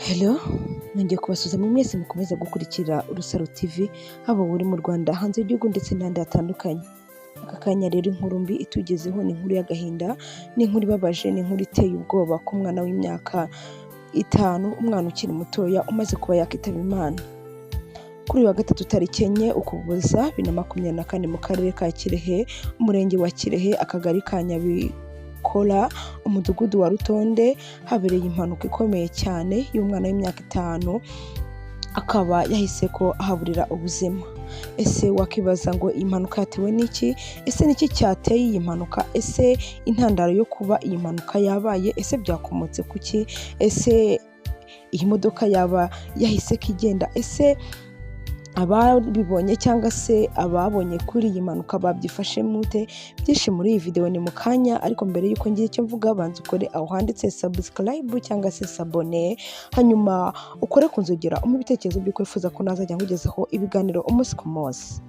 Hello, nongeye kubasuhuza mwese mukomeza gukurikira Urusaro TV, haba uri mu Rwanda, hanze y'igihugu ndetse n'ahandi hatandukanye. Aka kanya rero inkuru mbi itugezeho ni inkuru y'agahinda, ni inkuru ibabaje, ni inkuru iteye ubwoba ku mwana w'imyaka 5, umwana ukiri mutoya umaze kuba yakitaba Imana. Kuri uyu wa gatatu tariki 4 Ukuboza 2024 mu karere ka Kirehe, umurenge wa Kirehe, akagari ka Nyabikora, umudugudu wa Rutonde, habereye impanuka ikomeye cyane y'umwana w'imyaka 5, akaba yahise ko ahaburira ubuzima. Ese wakibaza ngo iyi mpanuka yatewe n'iki? Ese niki cyateye iyi mpanuka? Ese intandaro yo kuba iyi mpanuka yabaye? Ese byakomotse kuki? Ese iyi modoka yaba yahise kigenda? Ese ababibonye cyangwa se ababonye kuri iyi mpanuka babyifashe mute? Byinshi muri iyi video ni mu kanya, ariko mbere y'uko ngiye icyo mvuga banza ukore aho handitse subscribe cyangwa se sabone, hanyuma ukore kunzogera ibitekerezo by'uko wifuza ko nazajya nkugezaho ibiganiro umunsi ku munsi.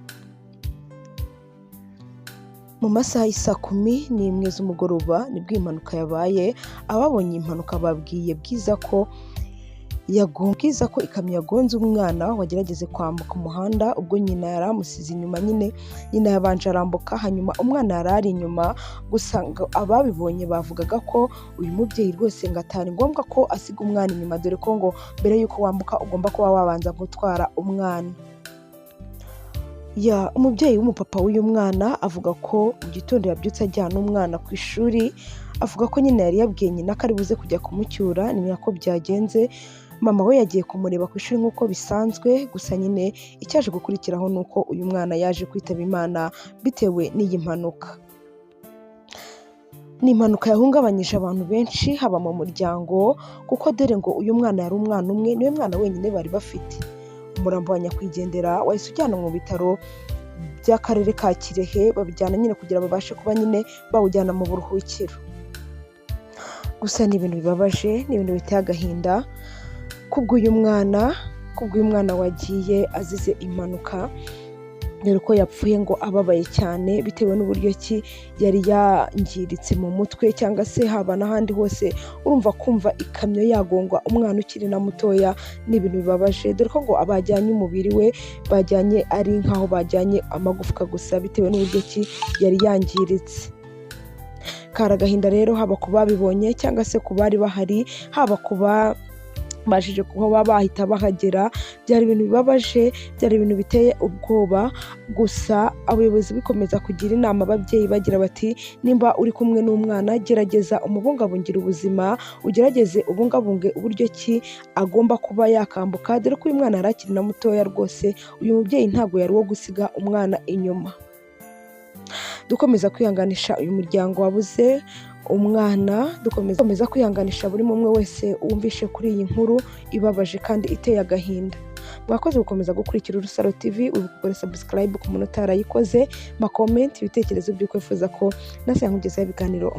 Mu masaha y'isa 11 z'umugoroba nibwo iyi mpanuka yabaye. Ababonye impanuka babwiye Bwiza ko ikamyo yagonze umwana wagerageze kwambuka umuhanda, ubwo nyina yari amusize inyuma. Nyina yabanje arambuka, hanyuma umwana yari ari inyuma. Gusa ababibonye bavugaga ko uyu mubyeyi rwose ngo atari ngombwa ko asiga umwana inyuma, dore ko ngo mbere y'uko wambuka ugomba kuba wabanza gutwara umwana. Umubyeyi w'umupapa w'uyu mwana avuga ko mu gitondo yabyutse ajyana umwana ku ishuri. Avuga ko nyina yari yabwiye nyina ko ari buze kujya kumucyura, ni nako byagenze. Mama we yagiye kumureba ku ishuri nk'uko bisanzwe, gusa nyine icyaje gukurikiraho ni uko uyu mwana yaje kwitaba Imana bitewe n'iyi mpanuka. Ni impanuka yahungabanyije abantu benshi, haba mu muryango, kuko dore ngo uyu mwana yari umwana umwe, niwe mwana wenyine bari bafite. Umurambo wa nyakwigendera wahise ujyanwa mu bitaro by'akarere ka Kirehe, babijyana nyine kugira babashe kuba nyine bawujyana mu buruhukiro. Gusa ni ibintu bibabaje, ni ibintu biteye agahinda kubw'uyu mwana wagiye azize impanuka, dore ko yapfuye ngo ababaye cyane bitewe n'uburyo ki yari yangiritse mu mutwe, cyangwa se haba n'ahandi hose. Urumva kumva ikamyo yagongwa umwana ukiri na mutoya ni ibintu bibabaje, dore ko ngo abajyanye umubiri we bajyanye ari nkaho bajyanye amagufwa gusa bitewe n'uburyo ki yari yangiritse. Kari agahinda rero, haba ku babibonye cyangwa se ku bari bahari, haba ku bajije kuba bahita bahagera. Byari ibintu bibabaje, byari ibintu biteye ubwoba. Gusa abayobozi bikomeza kugira inama ababyeyi bagira bati, nimba uri kumwe n'umwana gerageza umubungabungire ubuzima, ugerageze ubungabunge uburyo ki agomba kuba yakambuka, dore ko uyu mwana yari akiri na mutoya rwose. Uyu mubyeyi ntabwo yari uwo gusiga umwana inyuma. Dukomeza kwihanganisha uyu muryango wabuze umwana, dukomeza kwihanganisha buri umwe wese wumvishe kuri iyi nkuru ibabaje kandi iteye agahinda. Mwakoze gukomeza gukurikira Urusaro TV, ugukora subscribe ku muntu utarayikoze, comment ibitekerezo by'uko wifuza ko nase nkugezaho ibiganiro